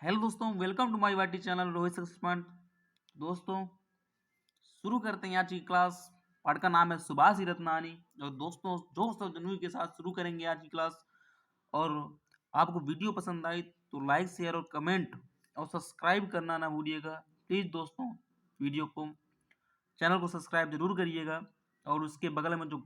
Hello दोस्तों, welcome to my वाटी channel Rohit सक्सेसमेंट। दोस्तों, शुरू करते हैं आज की क्लास। पाठ का नाम है सुभाष रत्नानी। और दोस्तों, जोश और जुनून के साथ शुरू करेंगे आज की क्लास। और आपको वीडियो पसंद आई तो लाइक शेयर और कमेंट और सब्सक्राइब करना ना भूलिएगा। प्लीज़ दोस्तों, वीडियो को चैनल को सब्सक्राइब जरूर करिएगा और उसके बगल में जो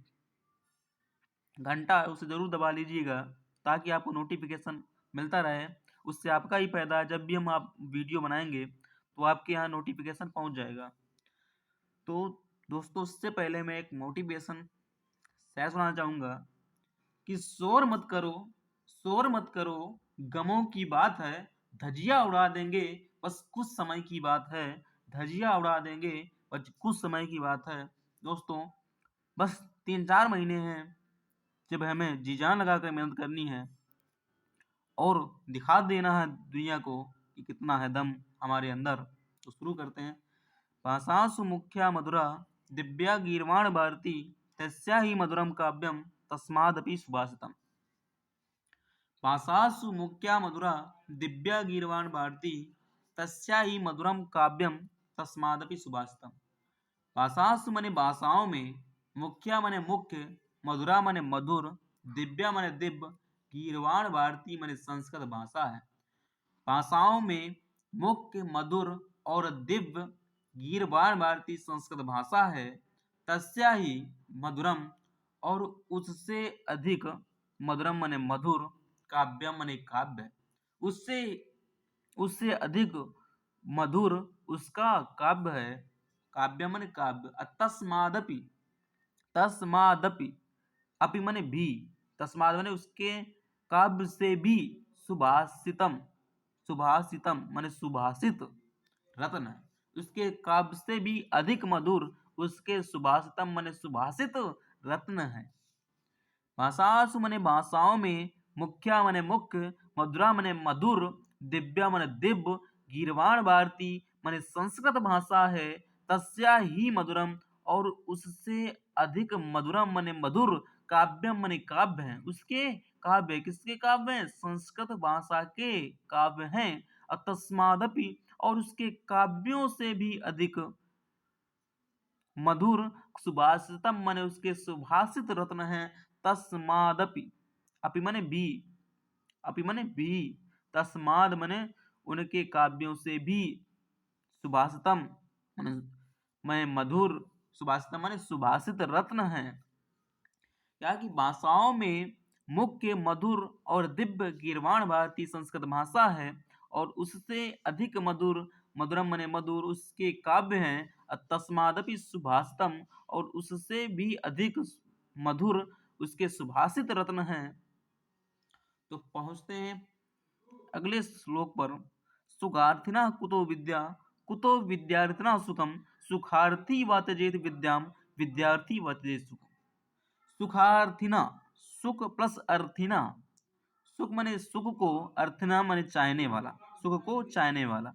घंटा है उसे ज़रूर दबा लीजिएगा ताकि आपको नोटिफिकेशन मिलता रहे। उससे आपका ही फायदा है, जब भी हम आप वीडियो बनाएंगे तो आपके यहाँ नोटिफिकेशन पहुँच जाएगा। तो दोस्तों, उससे पहले मैं एक मोटिवेशन शेयर सुनाना चाहूँगा कि शोर मत करो, गमों की बात है, धजिया उड़ा देंगे, बस कुछ समय की बात है, धजिया उड़ा देंगे, बस कुछ समय की बात है। दोस्तों, बस 3-4 महीने हैं जब हमें जी जान लगाकर मेहनत करनी है और दिखा देना है दुनिया को कि कितना है दम हमारे अंदर। तो शुरू करते हैं। भाषासु मुख्या मधुरा दिव्या गीर्वाण भारती तस्या ही मधुरम काव्यम तस्मादपि सुभाषितम। भाषासु मुख्या मधुरा दिव्या गीर्वाण भारती तस्या ही मधुरम काव्यम तस्मादपि सुभाषितम। भाषासु मने भाषाओं में, मुख्या मने मुख्य, मधुरा मने मधुर, दिव्या मने दिव्य, गीर्वाण भारती मने संस्कृत भाषा है। भाषाओं में मुख्य, मधुर और दिव्य गीर्वाण भारती संस्कृत भाषा है। तस्या ही मधुरम, और उससे अधिक, मधुरम मने मधुर, काव्यम मने काव्य, उससे उससे अधिक मधुर उसका काव्य है। काव्य मने काव्य। तस्मादपि, तस्मादपि, अपि मने भी, तस्माद मने उसके, काव्य से भी, सुभाषितम, सुभाषितम मने सुभाषित रत्न है। उसके काव्य से भी अधिक मधुर उसके सुभाषितम मने सुभाषित रत्न है। भाषासु मने भाषाओं में, मुख्या मने मुख्य, मधुरा मने मधुर, दिव्या मने दिव्य, गीर्वाण भारती मने संस्कृत भाषा है। तस्या ही मधुरम, और उससे अधिक मधुरम मने मधुर, काव्यम मने काव्य है। उसके काव्य, किसके काव्य हैं? संस्कृत भाषा के काव्य हैं। तस्मादपि, और उसके काव्यों से भी अधिक मधुर, सुभाषितम मने उसके सुभाषित रत्न हैं। तस्मादपि, अपि मने भी, अपि मने भी, तस्माद मने उनके काव्यों से भी, सुभाषितम मने मधुर, सुभाषितम मने सुभाषित रत्न है। क्या कि भाषाओं में मुख्य, मधुर और दिव्य गीर्वाण भारती संस्कृत भाषा है, और उससे अधिक मधुर, मधुरम मने मधुर, उसके काव्य हैं। तस्मादपि सुभाषितम, और उससे भी अधिक मधुर उसके सुभाषित रत्न हैं। तो पहुंचते हैं अगले श्लोक पर। सुखार्थिना कुतो विद्या, कुतो विद्यार्थिना सुखम, सुखार्थी वातजेत विद्याम, विद्यार्थी वातजेत सुखम। सुखार्थिना, सुख प्लस अर्थिना, सुख माने सुख को, अर्थिना माने चाहने वाला, सुख को चाहने वाला,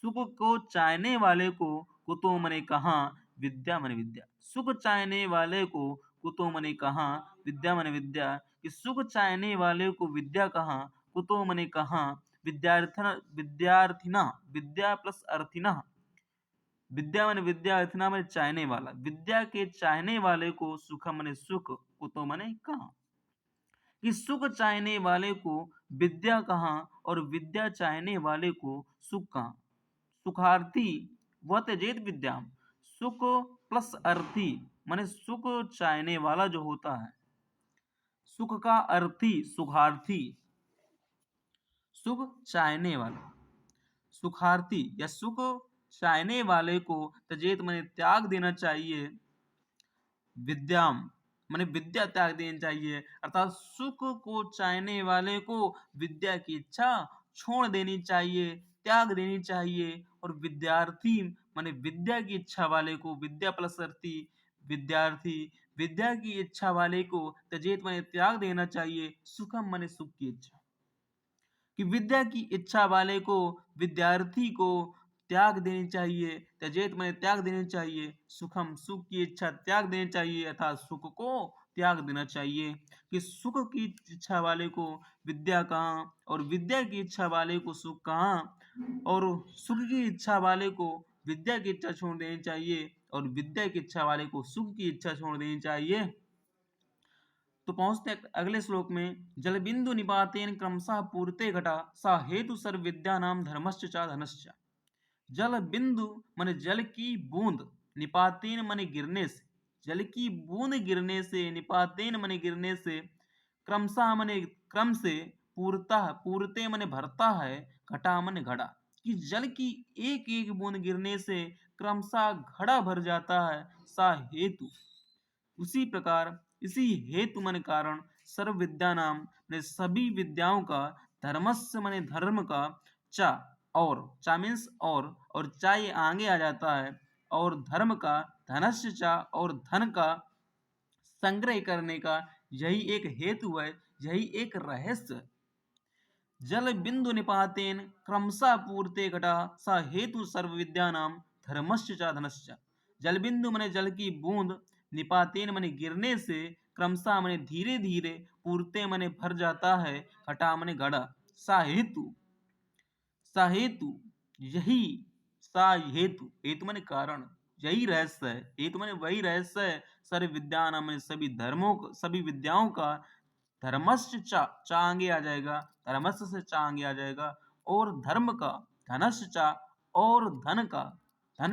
सुख को चाहने वाले को, कुतो मने कहाँ, विद्या मने विद्या, सुख चाहने वाले को, कुतो मने कहाँ, विद्या मने विद्या, कि सुख चाहने वाले को विद्या कहाँ, कुतो मने कहाँ, विद्यार्थिना, विद्यार्थिना, विद्या प्लस अर्थिना, विद्या मने विद्या, अर्थिना मने चाहने वाला, विद्या के चाहने वाले को, सुख मने सुख, कुतो मने कहाँ, कि सुख चाहने वाले को विद्या कहाँ और विद्या चाहने वाले को सुख कहाँ। सुखार्थी वह तेजेत विद्या, सुख प्लस अर्थी माने सुख चाहने वाला जो होता है, सुख का अर्थी सुखार्थी, सुख चाहने वाला, सुखार्थी या सुख चाहने वाले को तजेत माने त्याग देना चाहिए, विद्याम माने विद्या त्याग देनी चाहिए, अर्थात सुख को चाहने वाले को विद्या की इच्छा छोड़ देनी चाहिए, त्याग देनी चाहिए। और विद्यार्थी माने विद्या की इच्छा वाले को, विद्या प्लस अर्थी, विद्यार्थी, विद्या की इच्छा वाले को त्यजेत माने त्याग देना चाहिए, सुखम माने सुख की इच्छा, कि विद्या की इच्छा वाले को, विद्यार्थी को त्याग देनी चाहिए, त्यजेत माने त्याग देनी चाहिए, सुखम सुख की इच्छा त्याग देनी चाहिए, अर्थात सुख को त्याग देना चाहिए कि सुख की इच्छा वाले को विद्या कहाँ और विद्या की इच्छा वाले को सुख कहाँ, और सुख की इच्छा वाले को विद्या की इच्छा छोड़ देनी चाहिए और विद्या की इच्छा वाले को सुख की इच्छा छोड़ देनी चाहिए। तो पहुंचते हैं अगले श्लोक में, जल बिंदु निपातेन क्रमशः पूर्ते घटा सा हेतु सर्व विद्या नाम धर्मश्च चा धनश्च। जल बिंदु माने जल की बूंद, निपातेन माने गिरने से, जल की बूंद गिरने से, निपातेन माने गिरने से, क्रमशः माने क्रम से, पूर्ता पूर्ते माने भरता है, घटा माने घड़ा, कि जल की एक एक बूंद गिरने से क्रमशः घड़ा भर जाता है। सा हेतु, उसी प्रकार इसी हेतु मन कारण सर्व विद्या नाम ने सभी विद्याओं का, धर्मस्य मने धर्म का, चा और चा मीन्स और चा ये आगे आ जाता है, और धर्म का, धनस्य चा और धन का संग्रह करने का यही एक हेतु है, यही एक रहस्य है। जल बिंदु निपातेन क्रमशः पूर्ते घटा सा हेतु सर्व विद्या नाम धर्मश्च चा धनश्च। जल बिंदु मने जल की बूंद, निपातेन मने गिरने से, क्रमशः मने धीरे धीरे, पूर्ते मने भर जाता है, घटा मने घड़ा, सा हेतु, सा हेतु यही, सा हेतु, हेतु मने कारण, यही रहस्य है, हेतु मने वही रहस्य है, सर्व विद्या नाम मने सभी धर्मों, सभी विद्याओं का, धर्मस्य चा, चा आगे आ जाएगा, धर्मस्य से चा आगे आ जाएगा, और धर्म का, धनस्य चा और धन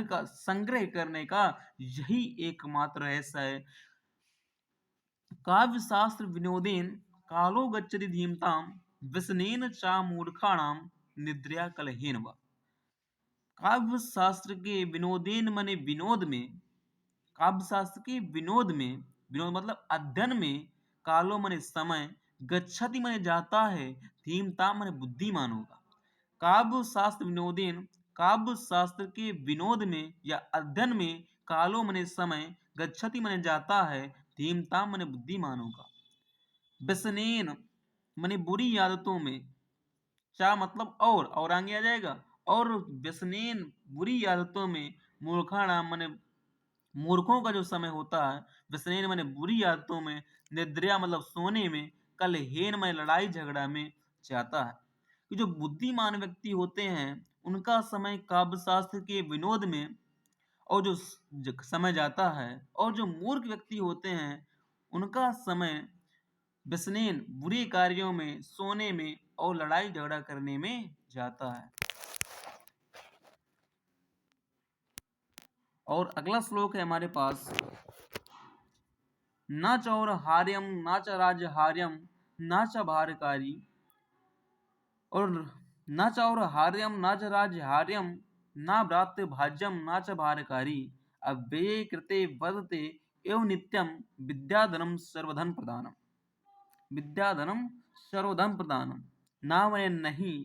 का संग्रह करने का यही एकमात्र रहस्य है। काव्य शास्त्र विनोदेन कालो गच्छति धीमताम व्यसनेन चा मूर्खाणाम निद्रया कलहेन वा। काव्य शास्त्र के विनोदेन मने विनोद में, काव्य शास्त्र के विनोद में, विनोद मतलब अध्ययन में, कालो मने समय, गच्छति मने जाता है, धीमताम मने बुद्धिमानों का। काव्य शास्त्र विनोदेन, काव्य शास्त्र के विनोद में या अध्ययन में, कालो मने समय, गच्छति मने जाता है, धीमताम मने बुद्धिमानों का। व्यसनेन मने बुरी आदतों में, चा मतलब और आगे आ जाएगा, और व्यसनेन बुरी आदतों में, मूर्खाणाम मने मूर्खों का जो समय होता है, व्यसनेन मने बुरी आदतों में, निद्रया मतलब सोने में, कल हेन मने लड़ाई झगड़ा में जाता है। कि जो बुद्धिमान व्यक्ति होते हैं उनका समय काव्य शास्त्र के विनोद में और जो समय जाता है, और जो मूर्ख व्यक्ति होते हैं उनका समय व्यसनेन बुरे कार्यों में, सोने में और लड़ाई झगड़ा करने में जाता है। और अगला श्लोक है हमारे पास, न चौर हार्यम न च राज्य हार्यम न च भारकारी, और न च और हार्यम न च राज्य हार्यम न भ्रातृ भाज्यम न च भारकारी, अव्यये कृते वदते एवं नित्यम विद्याधनम सर्वधन प्रदानम। विद्याधनम सर्वधन प्रदानम, ना मने नहीं,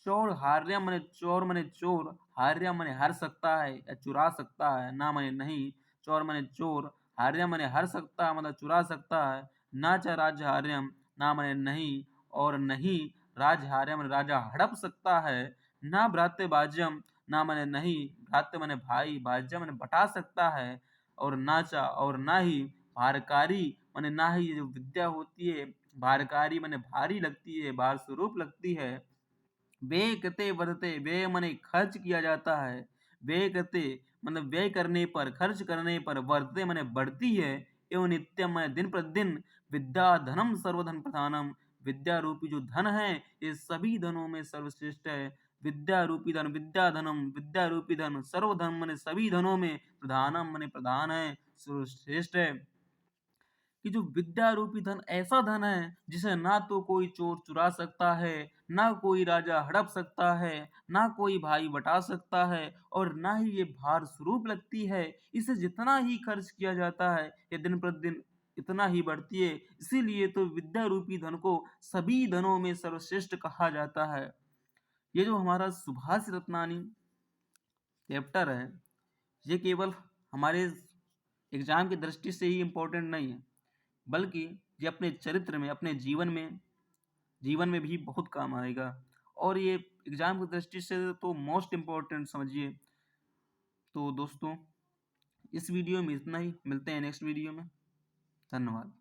चोर हार्यम मने चोर मने चोर, हार्यम मने हर सकता है या चुरा सकता है, ना मने नहीं, चोर मने चोर, हार्यम मने हर सकता है मतलब चुरा सकता है, ना च राज्य हार्यम, ना मने नहीं, और नहीं राज हार्यम मने राजा हड़प सकता है, ना भ्रातृ भाज्यम, ना मने नहीं, भ्रातृ मने भाई, भाज्य मने बटा सकता है, और नाचा और ना ही भारकारी मने ना ही, ये जो विद्या होती है भारकारी मने भारी लगती है, भार स्वरूप लगती है। व्यय कृते वर्तते, व्यय मने खर्च किया जाता है, व्यय कृते मतलब व्यय करने पर, खर्च करने पर, वर्तते मने बढ़ती है, एवं नित्यम मने दिन प्रतिदिन, विद्या धनम सर्वधन प्रधानम, विद्या रूपी जो धन है ये सभी धनों में सर्वश्रेष्ठ है। विद्या रूपी धन, विद्या धनम, विद्या रूपी धन, सर्वधन मने सभी धनों में, प्रधानम मने प्रधान है, सर्वश्रेष्ठ है। कि जो विद्या रूपी धन ऐसा धन है जिसे ना तो कोई चोर चुरा सकता है, ना कोई राजा हड़प सकता है, ना कोई भाई बटा सकता है, और ना ही ये भार स्वरूप लगती है। इसे जितना ही खर्च किया जाता है ये दिन प्रतिदिन इतना ही बढ़ती है। इसीलिए तो विद्या रूपी धन को सभी धनों में सर्वश्रेष्ठ कहा जाता है। ये जो हमारा सुभाष रत्नानी चैप्टर है ये केवल हमारे एग्जाम की दृष्टि से ही इम्पोर्टेंट नहीं है, बल्कि ये अपने चरित्र में, अपने जीवन में भी बहुत काम आएगा। और ये एग्जाम की दृष्टि से तो मोस्ट इम्पोर्टेंट समझिए। तो दोस्तों इस वीडियो में इतना ही, मिलते हैं नेक्स्ट वीडियो में। धन्यवाद।